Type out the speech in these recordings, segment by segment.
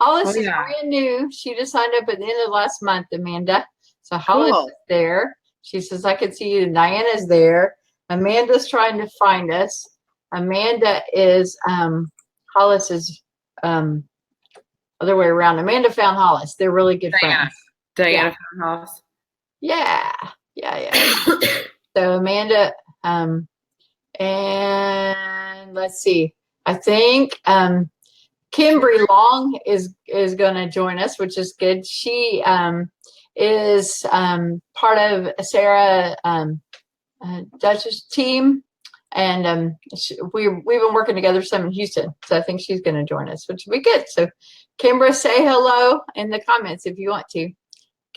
Hollis Oh is yeah. brand new. She just signed up at the end of last month, Amanda. So Hollis Cool. is there. She says, I can see you. Diana's there. Amanda's trying to find us. Amanda is Hollis is other way around. Amanda found Hollis. They're really good friends. Diana Farmhouse. Yeah. So Amanda, and let's see. I think Kimberly Long is going to join us, which is good. She is part of Sarah Dutch's team, and we've been working together some in Houston. So I think she's going to join us, which will be good. So Kimbra, say hello in the comments if you want to.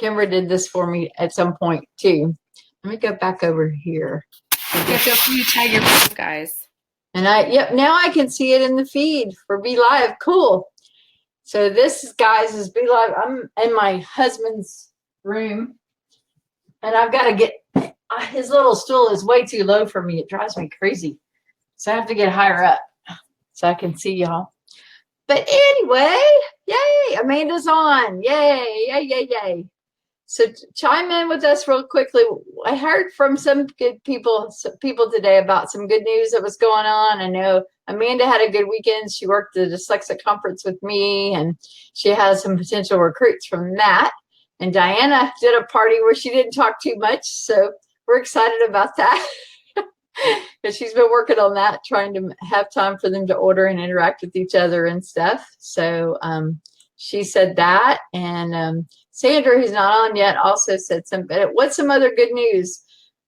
Kimbra did this for me at some point too. Let me go back over here. Yeah, feel free to tag your group, guys. And now I can see it in the feed for Be Live. Cool. So this, guys, is Be Live. I'm in my husband's room, and I've got to get, his little stool is way too low for me. It drives me crazy. So I have to get higher up so I can see y'all. But anyway, yay, Amanda's on. Yay. So chime in with us real quickly. I heard from some good people today about some good news that was going on. I know Amanda had a good weekend. She worked at a dyslexic conference with me, and she has some potential recruits from that. And Diana did a party where she didn't talk too much. So we're excited about that. Because she's been working on that, trying to have time for them to order and interact with each other and stuff. So she said that. And Sandra, who's not on yet, also said something. What's some other good news?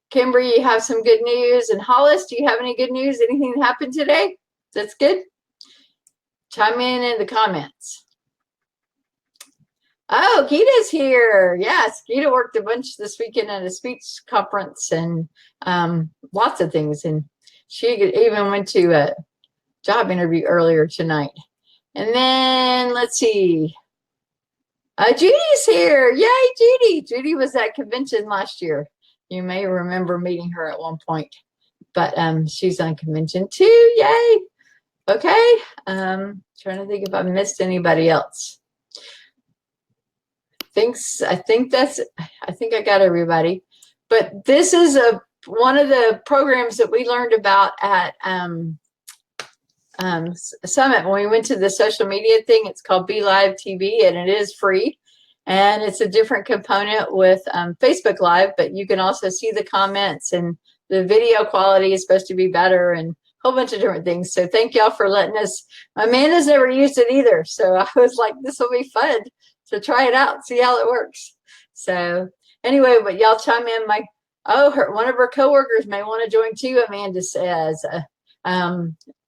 Kimberly, you have some good news. And Hollis, do you have any good news? Anything that happened today that's good? Chime in the comments. Oh, Gita's here. Yes, Gita worked a bunch this weekend at a speech conference and lots of things. And she even went to a job interview earlier tonight. And then let's see. Judy's here. Yay, Judy. Judy was at convention last year. You may remember meeting her at one point. But she's on convention too. Yay. Okay. Trying to think if I missed anybody else. I think I got everybody. But this is one of the programs that we learned about at Summit when we went to the social media thing. It's called Be Live TV, and it is free. And it's a different component with Facebook Live, but you can also see the comments, and the video quality is supposed to be better, and a whole bunch of different things. So thank y'all for letting us. Amanda's never used it either. So I was like, this will be fun to try it out, see how it works. So anyway, but y'all chime in. One of her coworkers may want to join too, Amanda says.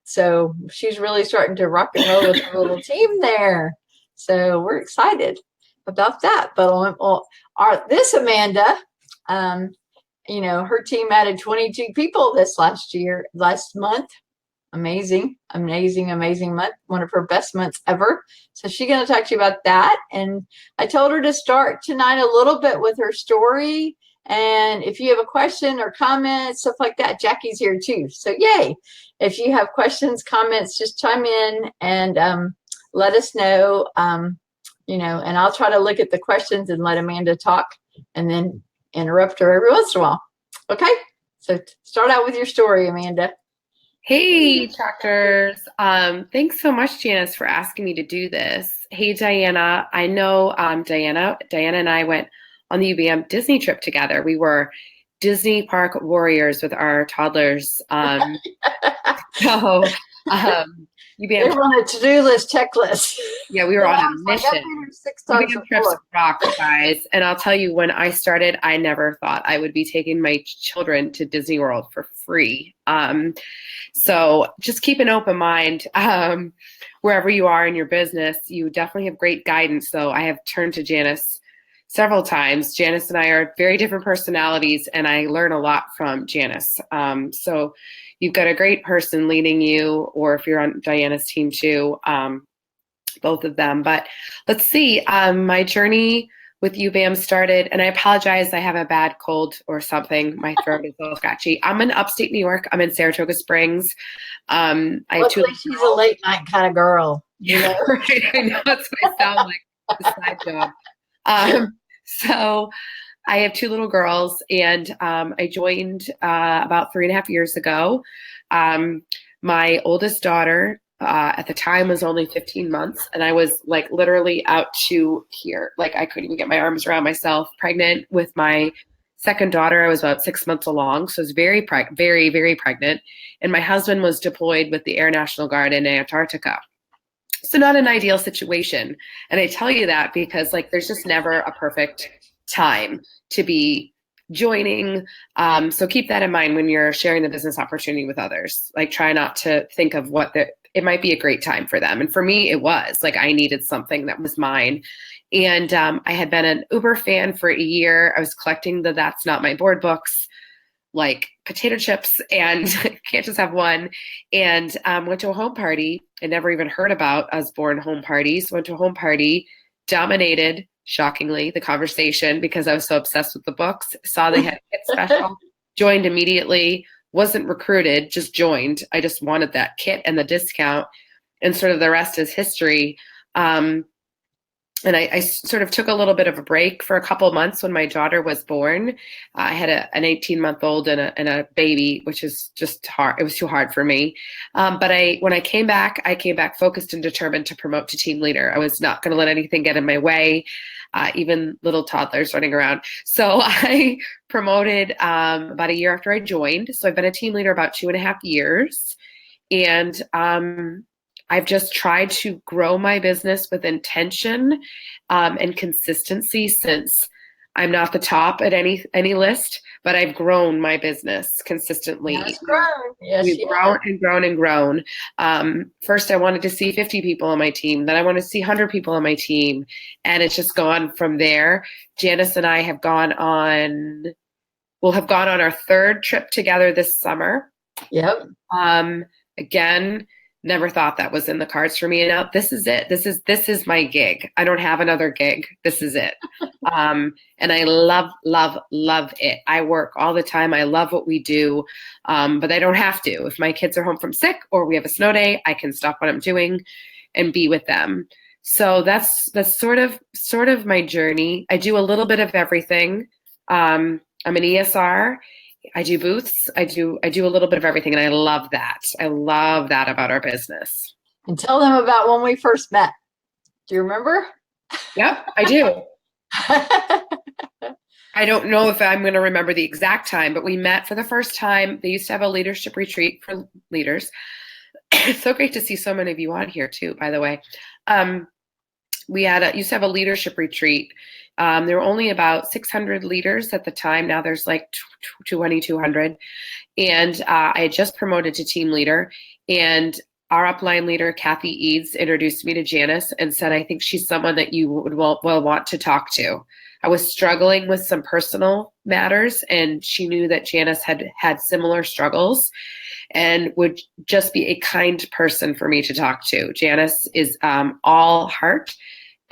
So she's really starting to rock and roll with her little team there. So we're excited about that. But this Amanda, her team added 22 people this last month. Amazing month. One of her best months ever. So she's going to talk to you about that. And I told her to start tonight a little bit with her story. And if you have a question or comment, stuff like that, Jackie's here too. So yay. If you have questions, comments, just chime in and let us know. And I'll try to look at the questions and let Amanda talk and then interrupt her every once in a while. Okay? So start out with your story, Amanda. Hey, Tractors. Thanks so much, Janice, for asking me to do this. Hey, Diana. I know Diana and I went on the UBAM Disney trip together. We were Disney Park warriors with our toddlers. UBAM. They were on a to-do list checklist. Yeah, we were on a mission. UBAM trips rock, guys. And I'll tell you, when I started, I never thought I would be taking my children to Disney World for free. So just keep an open mind. Wherever you are in your business, you definitely have great guidance. So I have turned to Janice several times. Janice and I are very different personalities, and I learn a lot from Janice. So you've got a great person leading you, or if you're on Diana's team too, both of them. But let's see, my journey with UBAM started, and I apologize, I have a bad cold or something. My throat is a little scratchy. I'm in upstate New York. I'm in Saratoga Springs. I have two. She's a late night kind of girl. Yeah, right. I know that's what I sound like. The side job. So I have two little girls, and I joined about 3.5 years ago. My oldest daughter at the time was only 15 months, and I was like literally out to here. Like I couldn't even get my arms around myself. Pregnant with my second daughter, I was about 6 months along, so I was very, very pregnant. And my husband was deployed with the Air National Guard in Antarctica. So not an ideal situation. And I tell you that because like there's just never a perfect time to be joining. So keep that in mind when you're sharing the business opportunity with others. Like try not to think of it might be a great time for them. And for me, it was like I needed something that was mine. And I had been an Uber fan for a year. I was collecting the That's Not My Board books, like potato chips, and can't just have one. And went to a home party. I never even heard about Usborne home parties. Went to a home party, dominated, shockingly, the conversation because I was so obsessed with the books. Saw they had a kit special, joined immediately, wasn't recruited, just joined. I just wanted that kit and the discount, and sort of the rest is history. And I sort of took a little bit of a break for a couple of months when my daughter was born. I had an 18-month-old and a baby, which is just hard. It was too hard for me. But when I came back focused and determined to promote to team leader. I was not going to let anything get in my way, even little toddlers running around. So I promoted about a year after I joined. So I've been a team leader about 2.5 years. And I've just tried to grow my business with intention and consistency since I'm not the top at any list, but I've grown my business consistently. That's grown. Yes, we've grown and grown and grown. First, I wanted to see 50 people on my team. Then I wanted to see 100 people on my team. And it's just gone from there. Janice and I we'll have gone on our third trip together this summer. Yep. Again, never thought that was in the cards for me. And now this is it. This is my gig. I don't have another gig. This is it. And I love it. I work all the time. I love what we do. But I don't have to. If my kids are home from sick or we have a snow day, I can stop what I'm doing and be with them. So that's sort of my journey. I do a little bit of everything. I'm an ESR. I do booths. I do a little bit of everything, and I love that. I love that about our business. And tell them about when we first met. Do you remember? Yep, I do. I don't know if I'm going to remember the exact time, but we met for the first time. They used to have a leadership retreat for leaders. It's so great to see so many of you on here too, by the way. We used to have a leadership retreat. There were only about 600 leaders at the time. Now there's like 200. And I had just promoted to team leader. And our upline leader, Kathy Eads, introduced me to Janice and said, I think she's someone that you would want to talk to. I was struggling with some personal matters, and she knew that Janice had similar struggles and would just be a kind person for me to talk to. Janice is all heart.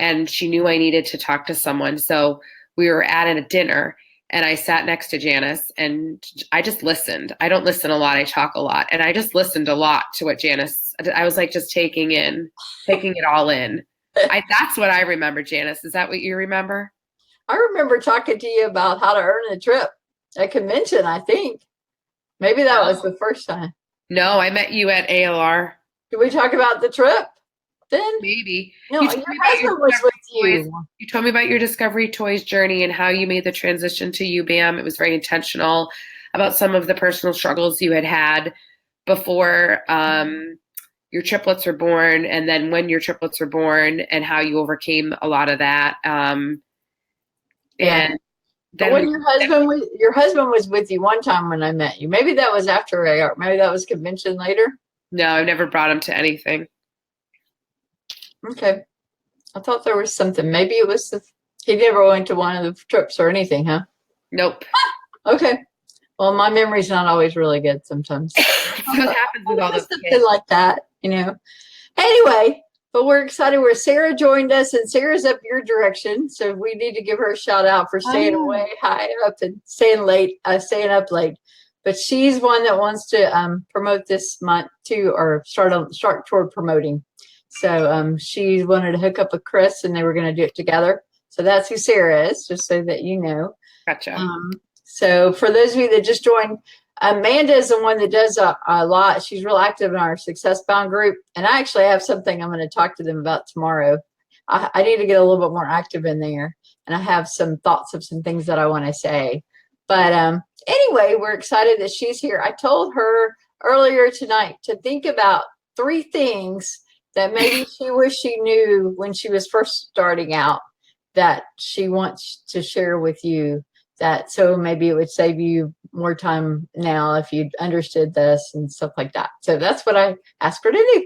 And she knew I needed to talk to someone. So we were at a dinner, and I sat next to Janice, and I just listened. I don't listen a lot. I talk a lot. And I just listened a lot to what Janice, I was like just taking it all in. That's what I remember, Janice. Is that what you remember? I remember talking to you about how to earn a trip at convention, I think. Maybe that was the first time. No, I met you at ALR. Did we talk about the trip? Then maybe. No, your husband was with you. You told me about your Discovery Toys journey and how you made the transition to UBAM. It was very intentional about some of the personal struggles you had before your triplets were born, and then when your triplets were born, and how you overcame a lot of that. And then when your husband was with you one time when I met you. Maybe that was after AR. Maybe that was convention later. No, I've never brought him to anything. Okay. I thought there was something. Maybe it was he never went to one of the trips or anything, huh? Nope. Okay. Well, my memory's not always really good sometimes. What happens with all those kids? Something like that, you know. Anyway, But we're excited where Sarah joined us, and Sarah's up your direction. So we need to give her a shout out for staying way high up and staying up late. But she's one that wants to promote this month too, or start toward promoting. So she wanted to hook up with Chris, and they were going to do it together. So that's who Sarah is, just so that you know. Gotcha. So for those of you that just joined, Amanda is the one that does a lot. She's real active in our Success Bound group. And I actually have something I'm going to talk to them about tomorrow. I need to get a little bit more active in there. And I have some thoughts of some things that I want to say. But anyway, we're excited that she's here. I told her earlier tonight to think about 3 things that maybe she wished she knew when she was first starting out that she wants to share with you. That so maybe it would save you more time now if you understood this and stuff like that. So that's what I asked her to do.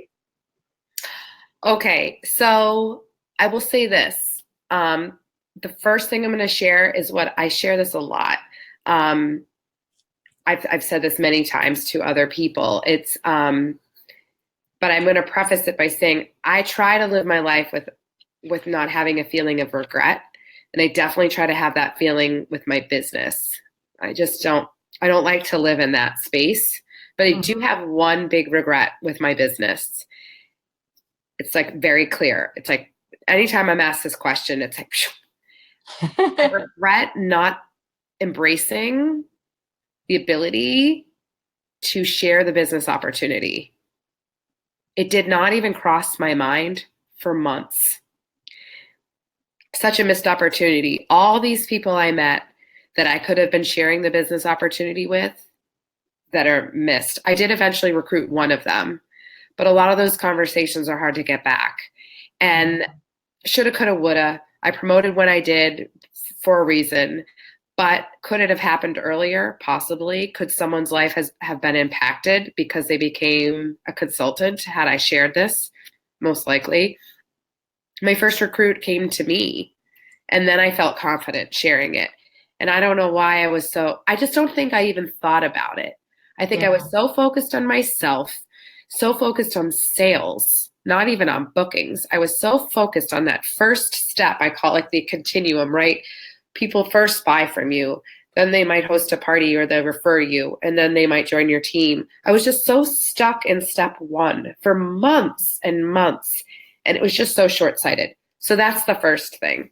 Okay, so I will say this. The first thing I'm going to share is what I share this a lot. I've said this many times to other people. It's but I'm going to preface it by saying I try to live my life with not having a feeling of regret. And I definitely try to have that feeling with my business. I don't like to live in that space, but I do have one big regret with my business. It's like very clear. It's like anytime I'm asked this question, it's like, I regret not embracing the ability to share the business opportunity. It did not even cross my mind for months. Such a missed opportunity. All these people I met that I could have been sharing the business opportunity with that are missed. I did eventually recruit one of them, but a lot of those conversations are hard to get back. And shoulda, coulda, woulda. I promoted when I did for a reason, but could it have happened earlier? Possibly. Could someone's life have been impacted because they became a consultant had I shared this? Most likely. My first recruit came to me, and then I felt confident sharing it. And I don't know why I just don't think I even thought about it. I think I was so focused on myself, so focused on sales, not even on bookings. I was so focused on that first step. I call it the continuum, right? People first buy from you, then they might host a party or they'll refer you, and then they might join your team. I was just so stuck in step 1 for months and months. And it was just so short-sighted. So that's the first thing.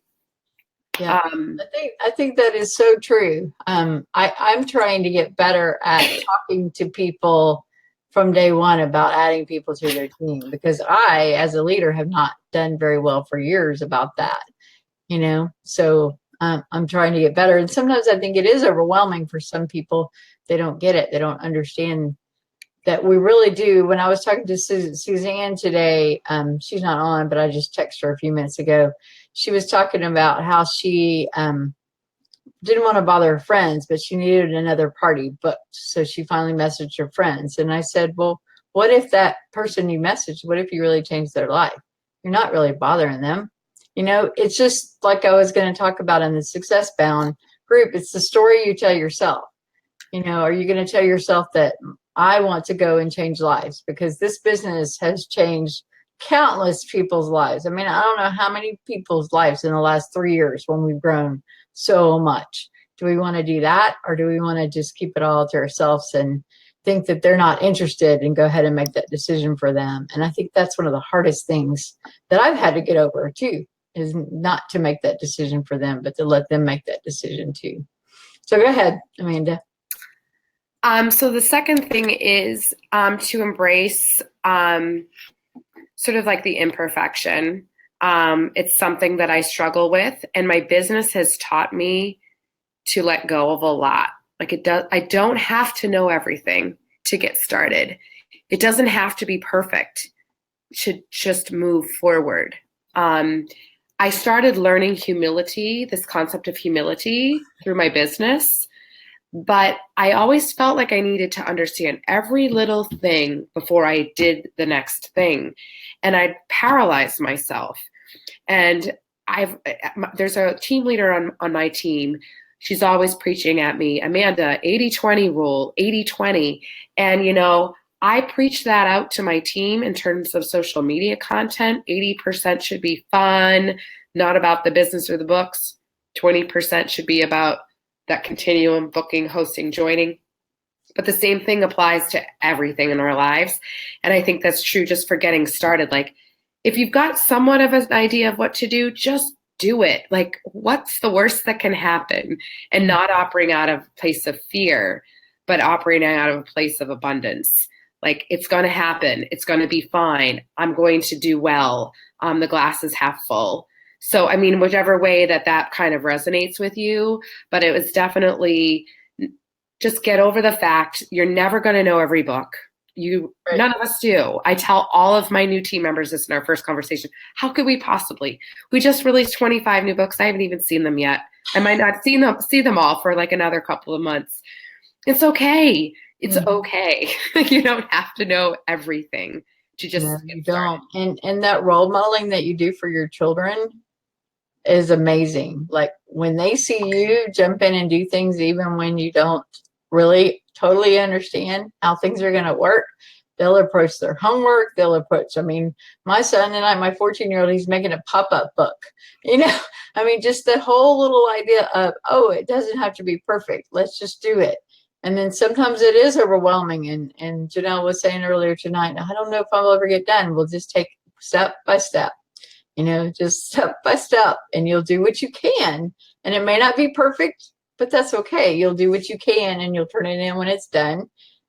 Yeah, I think that is so true. I'm trying to get better at talking to people from day one about adding people to their team, because I, as a leader, have not done very well for years about that. So I'm trying to get better. And sometimes I think it is overwhelming for some people. They don't get it. They don't understand that we really do. When I was talking to Suzanne today, she's not on, but I just texted her a few minutes ago. She was talking about how she didn't want to bother her friends, but she needed another party booked. So she finally messaged her friends. And I said, well, what if that person you messaged, what if you really changed their life? You're not really bothering them. It's just like I was going to talk about in the Success Bound group. It's the story you tell yourself. Are you going to tell yourself that I want to go and change lives, because this business has changed countless people's lives. I mean, I don't know how many people's lives in the last 3 years when we've grown so much. Do we want to do that, or do we want to just keep it all to ourselves and think that they're not interested and go ahead and make that decision for them? And I think that's one of the hardest things that I've had to get over too, is not to make that decision for them, but to let them make that decision too. So go ahead, Amanda. So the second thing is to embrace sort of like the imperfection. It's something that I struggle with, and my business has taught me to let go of a lot. Like it does. I don't have to know everything to get started. It doesn't have to be perfect to just move forward. I started learning humility, this concept of humility, through my business. But I always felt like I needed to understand every little thing before I did the next thing. And I'd paralyze myself. And there's a team leader on my team. She's always preaching at me, Amanda, 80-20 rule, 80-20. And, I preach that out to my team in terms of social media content. 80% should be fun, not about the business or the books. 20% should be about that continuum, booking, hosting, joining. But the same thing applies to everything in our lives. And I think that's true just for getting started. Like, if you've got somewhat of an idea of what to do, just do it. Like, what's the worst that can happen? And not operating out of a place of fear, but operating out of a place of abundance. Like, it's going to happen. It's going to be fine. I'm going to do well. The glass is half full. So, I mean, whichever way that kind of resonates with you, but it was definitely just get over the fact you're never going to know every book. Right. None of us do. I tell all of my new team members this in our first conversation. How could we possibly? We just released 25 new books. I haven't even seen them yet. I might not see them all for like another couple of months. It's okay. It's okay. You don't have to know everything to just you don't. And that role modeling that you do for your children is amazing. Like, when they see you jump in and do things even when you don't really totally understand how things are going to work, they'll approach their homework. I mean, my son and I, my 14-year-old, he's making a pop-up book, I mean, just the whole little idea of, it doesn't have to be perfect. Let's just do it. And then sometimes it is overwhelming. And Janelle was saying earlier tonight, I don't know if I'll ever get done. We'll just take step by step, just step by step, and you'll do what you can. And it may not be perfect, but that's okay. You'll do what you can, and you'll turn it in when it's done.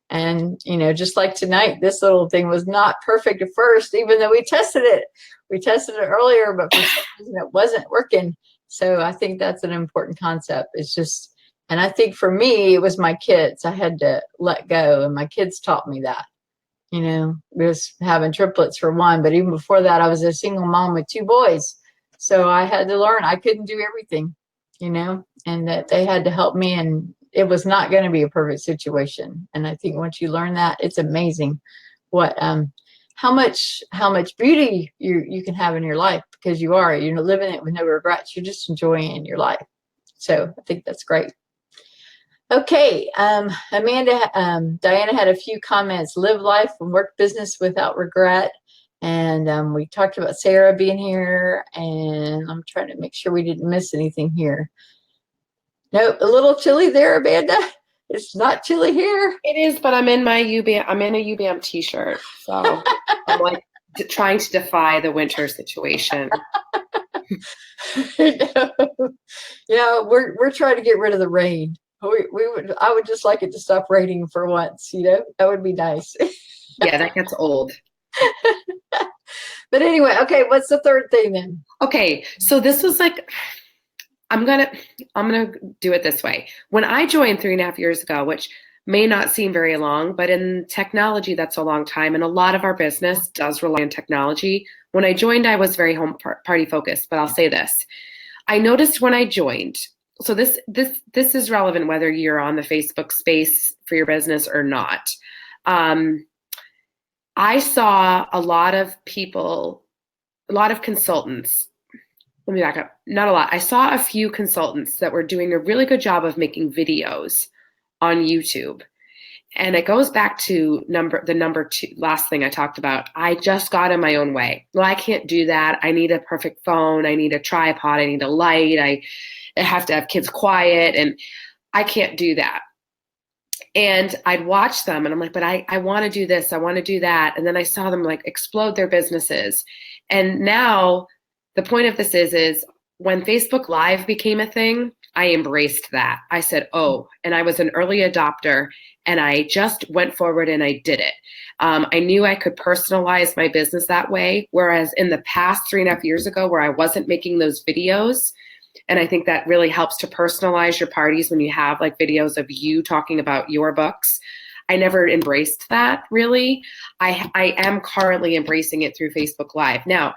And, just like tonight, this little thing was not perfect at first, even though we tested it. We tested it earlier, but for some reason it wasn't working. So I think that's an important concept. It's just, and I think for me, it was my kids. I had to let go, and my kids taught me that. We was having triplets for one, but even before that, I was a single mom with 2 boys. So I had to learn I couldn't do everything, and that they had to help me, and it was not going to be a perfect situation. And I think once you learn that, it's amazing what, how much beauty you can have in your life, because you're living it with no regrets. You're just enjoying your life. So I think that's great. Okay, Amanda, Diana had a few comments. Live life and work business without regret. And we talked about Sarah being here, and I'm trying to make sure we didn't miss anything here. No, a little chilly there, Amanda. It's not chilly here. It is, but I'm in my UBAM. I'm in a UBAM t-shirt, so I'm like trying to defy the winter situation. Yeah, we're trying to get rid of the rain. I would just like it to stop raining for once. That would be nice. Yeah, that gets old. But anyway, okay, what's the third thing then? Okay, so this was like, I'm gonna do it this way. When I joined 3.5 years ago, which may not seem very long, but in technology, that's a long time, and a lot of our business does rely on technology. When I joined, I was very home party focused, but I'll say this. I noticed when I joined, so this is relevant whether you're on the Facebook space for your business or not. I saw a lot of people, a lot of consultants. Let me back up. Not a lot. I saw a few consultants that were doing a really good job of making videos on YouTube. And it goes back to the number 2, last thing I talked about. I just got in my own way. Well, I can't do that. I need a perfect phone. I need a tripod. I need a light. I have to have kids quiet, and I can't do that. And I'd watch them, and I'm like, but I want to do this. I want to do that. And then I saw them like explode their businesses. And now the point of this is when Facebook Live became a thing, I embraced that. I said, and I was an early adopter, and I just went forward and I did it. I knew I could personalize my business that way. Whereas in the past 3.5 years ago, where I wasn't making those videos, and I think that really helps to personalize your parties when you have like videos of you talking about your books. I never embraced that really. I am currently embracing it through Facebook Live. Now,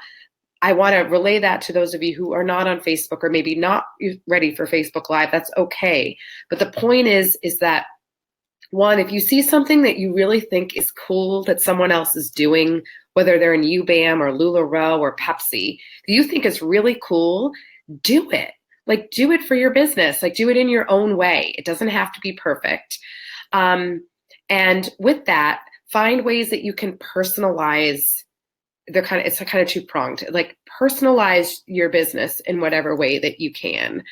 I want to relay that to those of you who are not on Facebook or maybe not ready for Facebook Live. That's okay. But the point is that, one, if you see something that you really think is cool that someone else is doing, whether they're in UBAM or LuLaRoe or Pepsi, that you think is really cool, do it. Like, do it for your business. Like, do it in your own way. It doesn't have to be perfect. And with that, find ways that you can personalize. It's kind of two-pronged, like personalize your business in whatever way that you can.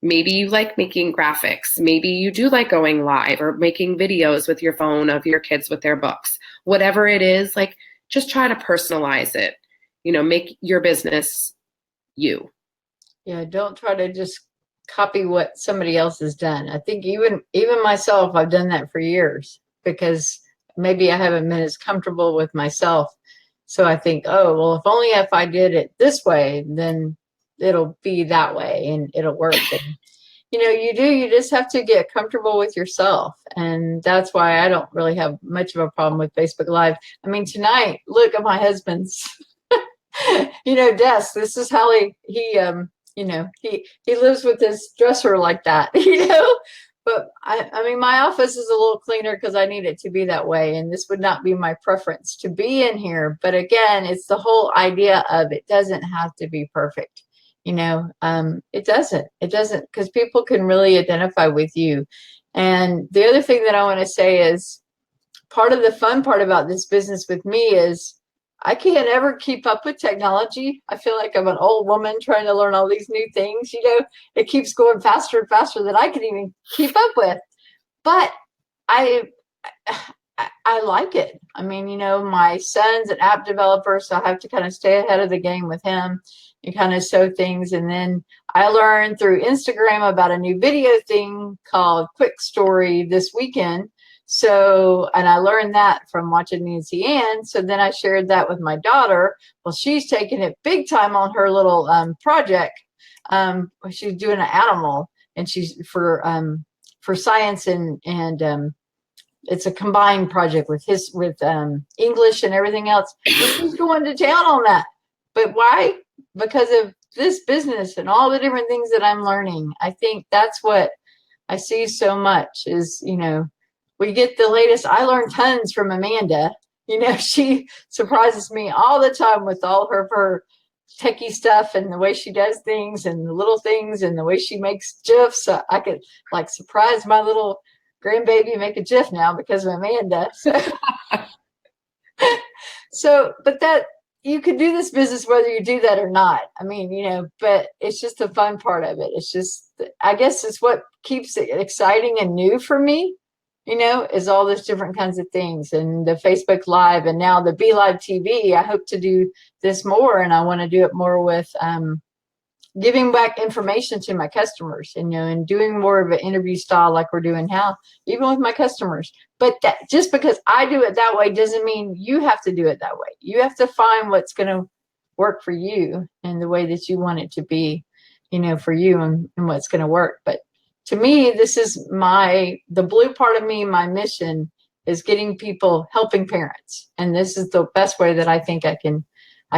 Maybe you like making graphics. Maybe you do like going live or making videos with your phone of your kids with their books. Whatever it is, like just try to personalize it. Make your business you. Yeah, don't try to just copy what somebody else has done. I think even myself, I've done that for years because maybe I haven't been as comfortable with myself. So I think, oh, well, if I did it this way, then it'll be that way and it'll work. And, you just have to get comfortable with yourself. And that's why I don't really have much of a problem with Facebook Live. I mean, tonight, look at my husband's, desk. This is how he lives with his dresser like that, But I mean, my office is a little cleaner because I need it to be that way. And this would not be my preference to be in here. But again, it's the whole idea of it doesn't have to be perfect. It doesn't because people can really identify with you. And the other thing that I want to say is part of the fun part about this business with me is I can't ever keep up with technology. I feel like I'm an old woman trying to learn all these new things. It keeps going faster and faster than I can even keep up with. But I like it. I mean, my son's an app developer, so I have to kind of stay ahead of the game with him and kind of show things. And then I learned through Instagram about a new video thing called Quick Story this weekend. So, and I learned that from watching Nancy Ann. So then I shared that with my daughter. Well, she's taking it big time on her little project. She's doing an animal, and she's for science and it's a combined project with English and everything else. She's going to town on that. But why? Because of this business and all the different things that I'm learning. I think that's what I see so much is, we get the latest. I learned tons from Amanda. She surprises me all the time with all her techie stuff and the way she does things and the little things and the way she makes GIFs. I could like surprise my little grandbaby and make a GIF now because of Amanda. But that you could do this business whether you do that or not. I mean, but it's just the fun part of it. It's just, I guess it's what keeps it exciting and new for me. Is all those different kinds of things and the Facebook Live and now the Be Live TV. I hope to do this more, and I want to do it more with giving back information to my customers, and doing more of an interview style like we're doing now, even with my customers. But that just because I do it that way doesn't mean you have to do it that way. You have to find what's going to work for you and the way that you want it to be, for you and what's going to work. But to me, this is the blue part of me. My mission is getting people, helping parents. And this is the best way that I think I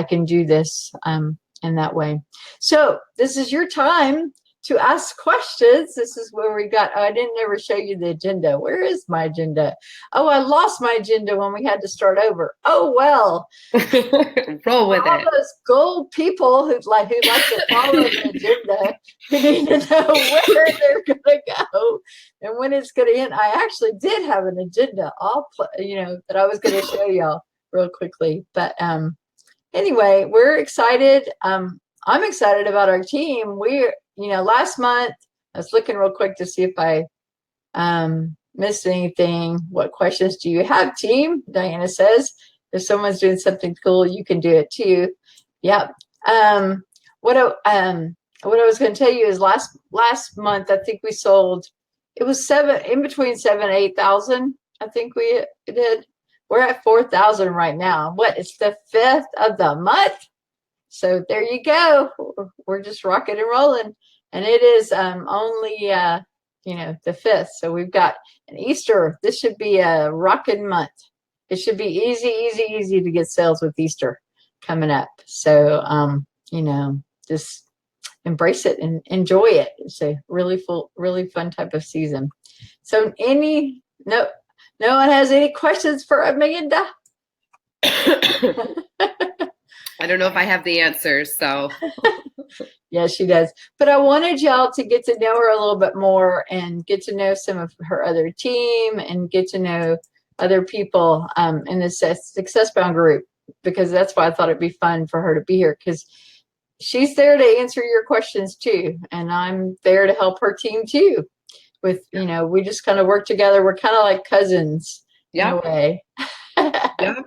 can do this in that way. So this is your time to ask questions. This is where I didn't ever show you the agenda. Where is my agenda? Oh, I lost my agenda when we had to start over. Oh, well. Roll with all it. Those gold people who like to follow the agenda, who need to know where they're going to go and when it's going to end. I actually did have an agenda that I was going to show y'all real quickly. But anyway, we're excited. I'm excited about our team. Last month, I was looking real quick to see if I missed anything. What questions do you have, team? Diana says, if someone's doing something cool, you can do it too. Yep. What I was going to tell you is last month, I think we sold, it was between 7,000 and 8,000. I think we did. We're at 4,000 right now. It's the 5th of the month. So there you go. We're just rocking and rolling. And it is only, the 5th. So we've got an Easter. This should be a rocking month. It should be easy to get sales with Easter coming up. So, just embrace it and enjoy it. It's a really fun type of season. So no one has any questions for Amanda? I don't know if I have the answers, so. Yeah, she does. But I wanted y'all to get to know her a little bit more and get to know some of her other team and get to know other people in the Success Bound group, because that's why I thought it'd be fun for her to be here, because she's there to answer your questions too. And I'm there to help her team too. With, we just kind of work together. We're kind of like cousins in a way. Yeah.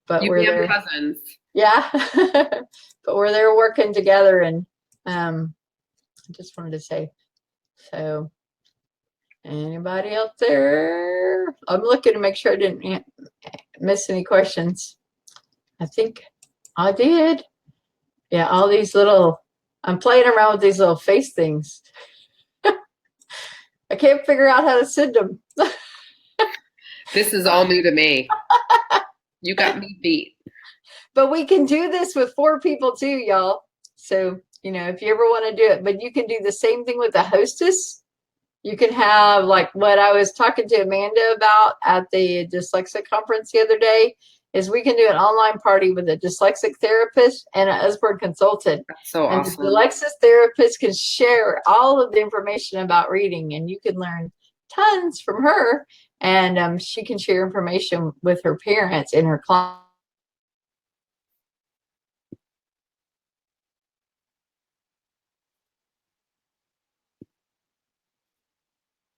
But UBAM we're there. Cousins. Yeah. But we're there working together. And I just wanted to say, so anybody else there? I'm looking to make sure I didn't miss any questions. I think I did. Yeah, all these little, I'm playing around with these little face things. I can't figure out how to send them. This is all new to me. You got me beat. But we can do this with 4 people too, y'all. So, if you ever want to do it, but you can do the same thing with the hostess. You can have like what I was talking to Amanda about at the dyslexic conference the other day, is we can do an online party with a dyslexic therapist and an Usborne consultant. That's so awesome. And the dyslexic therapist can share all of the information about reading, and you can learn tons from her. And she can share information with her parents and her clients.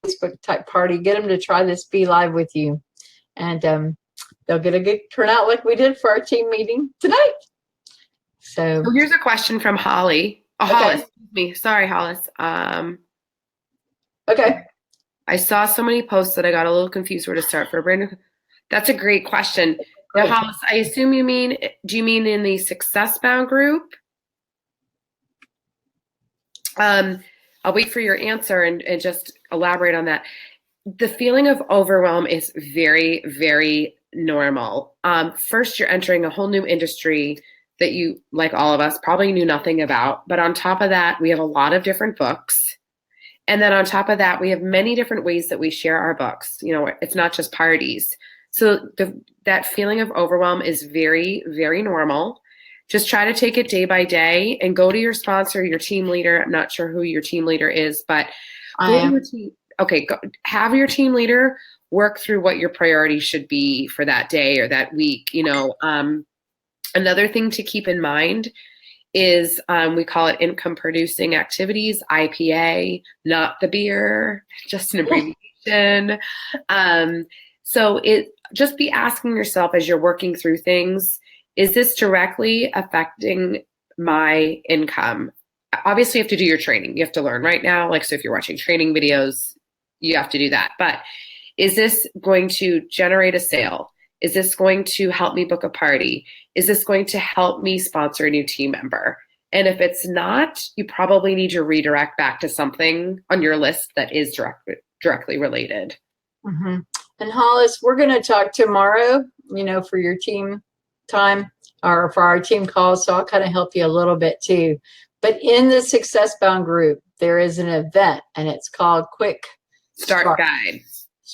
Facebook type party, get them to try this Be Live with you, and they'll get a good turnout like we did for our team meeting tonight. So here's a question from Holly. Hollis, excuse me. Sorry, Hollis. Okay. I saw so many posts that I got a little confused where to start for a brand new. That's a great question. Now, Hollis, I assume do you mean in the Success Bound group? I'll wait for your answer and just elaborate on that. The feeling of overwhelm is very, very normal. First, you're entering a whole new industry that you, like all of us, probably knew nothing about. But on top of that, we have a lot of different books. And then on top of that, we have many different ways that we share our books. It's not just parties. So that feeling of overwhelm is very, very normal. Just try to take it day by day and go to your sponsor, your team leader. I'm not sure who your team leader is, but have your team leader work through what your priorities should be for that day or that week. Another thing to keep in mind is we call it income producing activities, IPA, not the beer, just an abbreviation. So just be asking yourself as you're working through things, is this directly affecting my income? Obviously, you have to do your training. You have to learn right now. So if you're watching training videos, you have to do that. But is this going to generate a sale? Is this going to help me book a party? Is this going to help me sponsor a new team member? And if it's not, you probably need to redirect back to something on your list that is directly related. Mm-hmm. And Hollis, we're going to talk tomorrow, for your team time or for our team call. So I'll kind of help you a little bit too. But in the Success Bound group, there is an event, and it's called Quick Start Guide.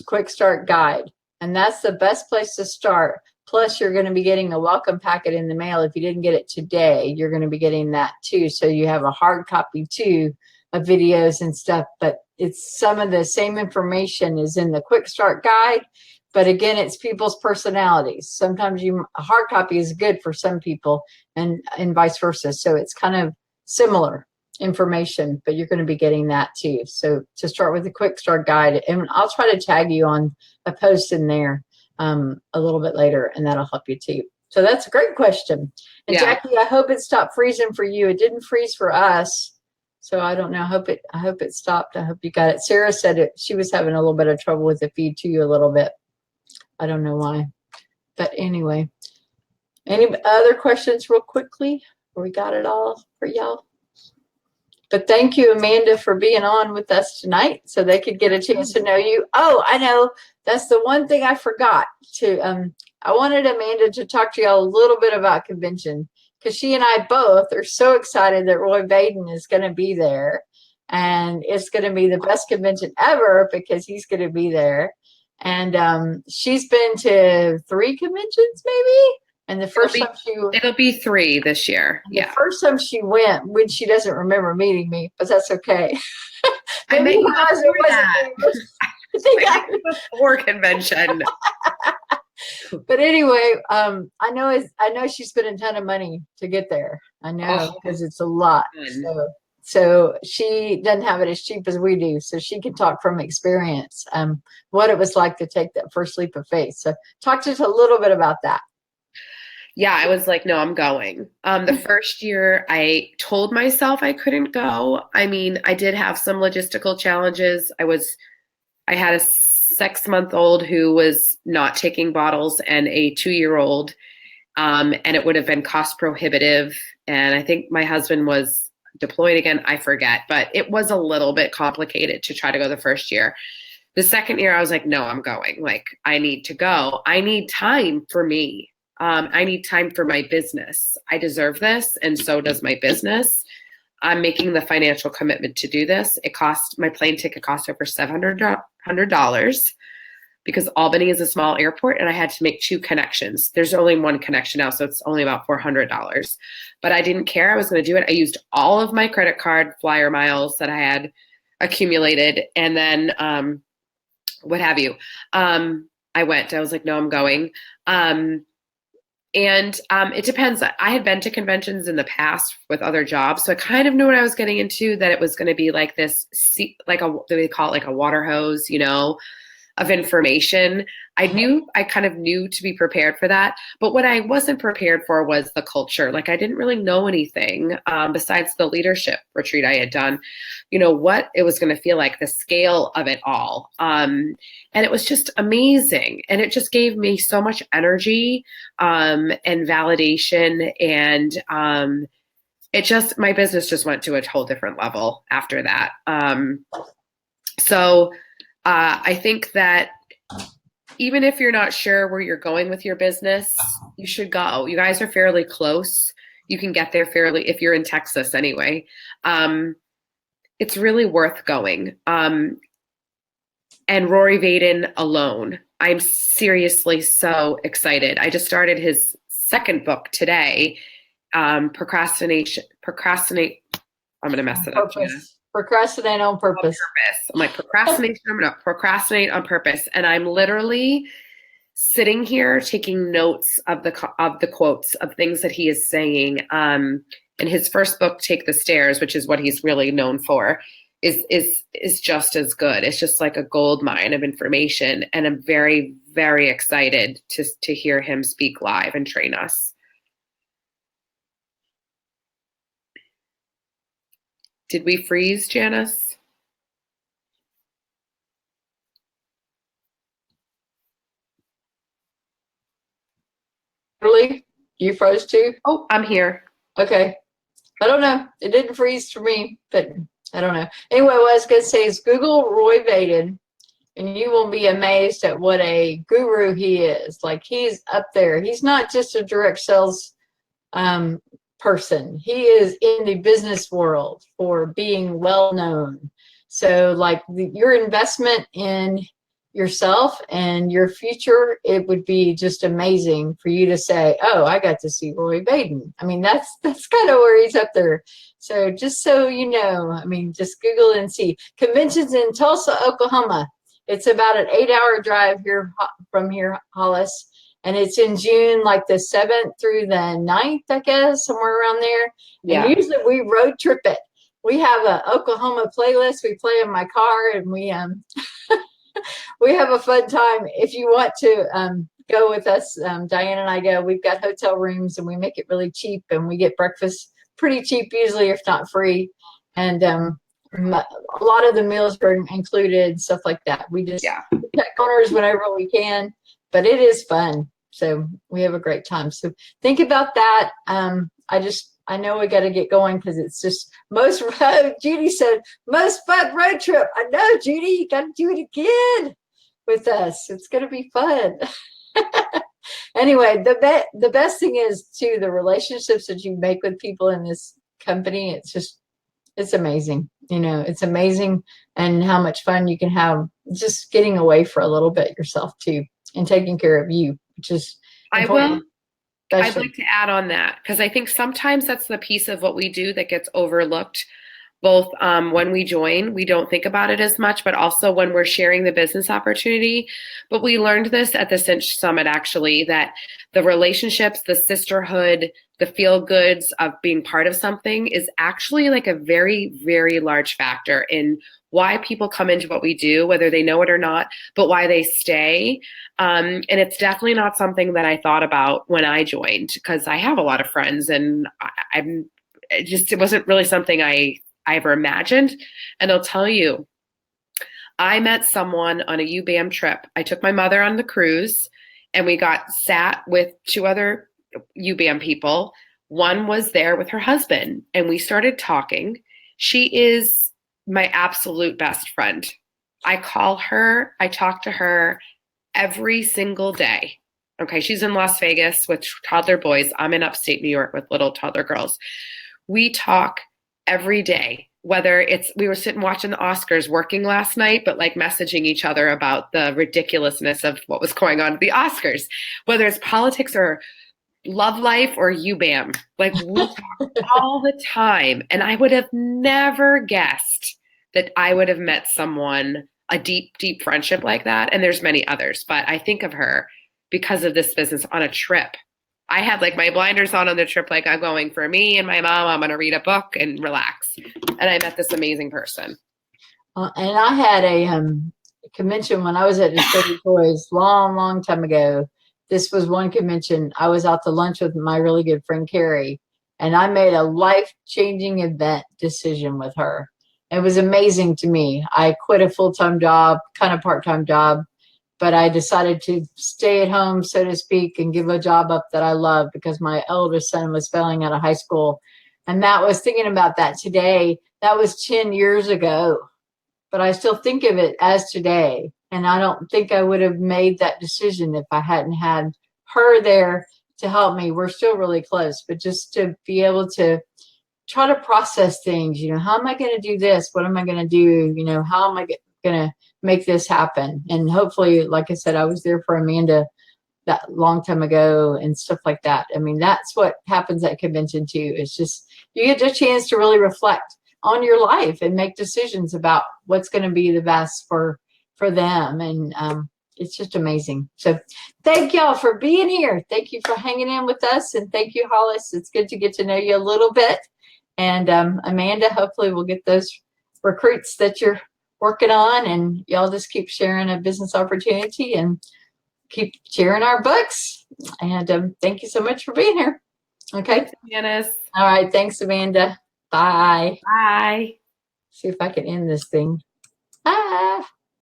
Quick Start Guide. And that's the best place to start. Plus, you're going to be getting a welcome packet in the mail. If you didn't get it today, you're going to be getting that too. So you have a hard copy too of videos and stuff. But it's some of the same information is in the Quick Start Guide. But again, it's people's personalities. Sometimes a hard copy is good for some people and vice versa. So it's kind of similar information, but you're going to be getting that too. So to start with the Quick Start Guide, and I'll try to tag you on a post in there a little bit later, and that'll help you too. So that's a great question. And Jackie, I hope it stopped freezing for you. It didn't freeze for us, so I don't know. I hope it stopped. I hope you got it. Sarah said she was having a little bit of trouble with the feed to you a little bit. I don't know why, but anyway. Any other questions real quickly? We got it all for y'all. But thank you, Amanda, for being on with us tonight so they could get a chance to know you. Oh, I know. That's the one thing I forgot to, I wanted Amanda to talk to y'all a little bit about convention, because she and I both are so excited that Roy Baden is going to be there, and it's going to be the best convention ever because he's going to be there. And she's been to 3 conventions maybe. And the first time it'll be 3 this year. The first time she went, when she doesn't remember meeting me, but that's okay. I met you before that. Before convention. But anyway, I know she spent a ton of money to get there. I know because it's a lot. So she doesn't have it as cheap as we do. So she can talk from experience, what it was like to take that first leap of faith. So talk to us a little bit about that. Yeah, I was like, no, I'm going. The first year I told myself I couldn't go. I mean, I did have some logistical challenges. I had a 6-month-old who was not taking bottles and a 2-year-old, and it would have been cost prohibitive. And I think my husband was deployed again. I forget, but it was a little bit complicated to try to go the first year. The second year I was like, no, I'm going. Like, I need to go. I need time for me. I need time for my business. I deserve this, and so does my business. I'm making the financial commitment to do this. My plane ticket cost over $700 because Albany is a small airport, and I had to make 2 connections. There's only 1 connection now, so it's only about $400. But I didn't care. I was going to do it. I used all of my credit card flyer miles that I had accumulated, and then what have you. I went. I was like, no, I'm going. And it depends. I had been to conventions in the past with other jobs, so I kind of knew what I was getting into, that it was going to be like this, they call it like a water hose, of information. I kind of knew to be prepared for that. But what I wasn't prepared for was the culture. Like, I didn't really know anything besides the leadership retreat I had done, what it was going to feel like, the scale of it all. And it was just amazing. And it just gave me so much energy and validation. And my business just went to a whole different level after that. So I think that even if you're not sure where you're going with your business, you should go. You guys are fairly close. You can get there if you're in Texas anyway. It's really worth going. And Rory Vaden alone, I'm seriously so excited. I just started his 2nd book today, Procrastinate. I'm going to mess it up. Procrastinate on purpose. I'm like, procrastination. I'm going to procrastinate on purpose. And I'm literally sitting here taking notes of the quotes of things that he is saying. In his first book, Take the Stairs, which is what he's really known for, is just as good. It's just like a gold mine of information. And I'm very, very excited to hear him speak live and train us. Did we freeze, Janice? Really? You froze too? Oh, I'm here. Okay. I don't know. It didn't freeze for me, but I don't know. Anyway, what I was going to say is Google Roy Vaden, and you will be amazed at what a guru he is. Like, he's up there. He's not just a direct sales person. He is in the business world for being well known. So like your investment in yourself and your future, it would be just amazing for you to say, oh, I got to see Roy Vaden. I mean, that's kind of where he's up there. So just so you know, I mean, just Google and see. Conventions in Tulsa, Oklahoma. It's about an 8-hour drive from here, Hollis. And it's in June, like the 7th through the 9th, I guess, somewhere around there. Yeah. And usually we road trip it. We have an Oklahoma playlist. We play in my car, and we we have a fun time. If you want to go with us, Diane and I go. We've got hotel rooms, and we make it really cheap, and we get breakfast pretty cheap usually, if not free. And a lot of the meals are included, stuff like that. We just cut corners whenever we can, but it is fun. So we have a great time. So think about that. I know we got to get going because it's just Judy said, most fun road trip. I know, Judy, you got to do it again with us. It's going to be fun. Anyway, the best thing is too, the relationships that you make with people in this company. It's amazing. It's amazing, and how much fun you can have just getting away for a little bit yourself too, and taking care of you, which is important. I'd like to add on that, because I think sometimes that's the piece of what we do that gets overlooked. both when we join, we don't think about it as much, but also when we're sharing the business opportunity. But we learned this at the Cinch Summit, actually, that the relationships, the sisterhood, the feel goods of being part of something is actually like a very, very large factor in why people come into what we do, whether they know it or not, but why they stay. And it's definitely not something that I thought about when I joined, because I have a lot of friends, and it wasn't really something I ever imagined. And I'll tell you, I met someone on a UBAM trip. I took my mother on the cruise, and we got sat with 2 other UBAM people. One was there with her husband, and we started talking. She is my absolute best friend. I call her, I talk to her every single day. Okay, she's in Las Vegas with toddler boys. I'm in upstate New York with little toddler girls. We talk every day, whether we were sitting watching the Oscars, working last night, but like messaging each other about the ridiculousness of what was going on at the Oscars, whether it's politics or love life or UBAM. Like, we talk all the time. And I would have never guessed that I would have met someone, a deep, deep friendship like that. And there's many others, but I think of her because of this business on a trip. I had like my blinders on the trip, like I'm going for me and my mom, I'm going to read a book and relax. And I met this amazing person. And I had a convention when I was at Discovery Toys long, long time ago. This was one convention. I was out to lunch with my really good friend, Carrie, and I made a life-changing event decision with her. It was amazing to me. I quit a full-time job, kind of part-time job, but I decided to stay at home, so to speak, and give a job up that I love because my eldest son was failing out of high school. And that was thinking about that today. That was 10 years ago, but I still think of it as today. And I don't think I would have made that decision if I hadn't had her there to help me. We're still really close, but just to be able to try to process things, how am I going to do this? What am I going to do? How am I going to make this happen? And hopefully, like I said, I was there for Amanda that long time ago and stuff like that. I mean, that's what happens at convention too. It's just, you get a chance to really reflect on your life and make decisions about what's going to be the best for them. And it's just amazing. So thank y'all for being here. Thank you for hanging in with us. And thank you, Hollis. It's good to get to know you a little bit. And Amanda, hopefully we'll get those recruits that you're working on, and y'all just keep sharing a business opportunity and keep sharing our books. And thank you so much for being here. Okay. Thanks, Janice. All right. Thanks, Amanda. Bye. Bye. See if I can end this thing. Ah.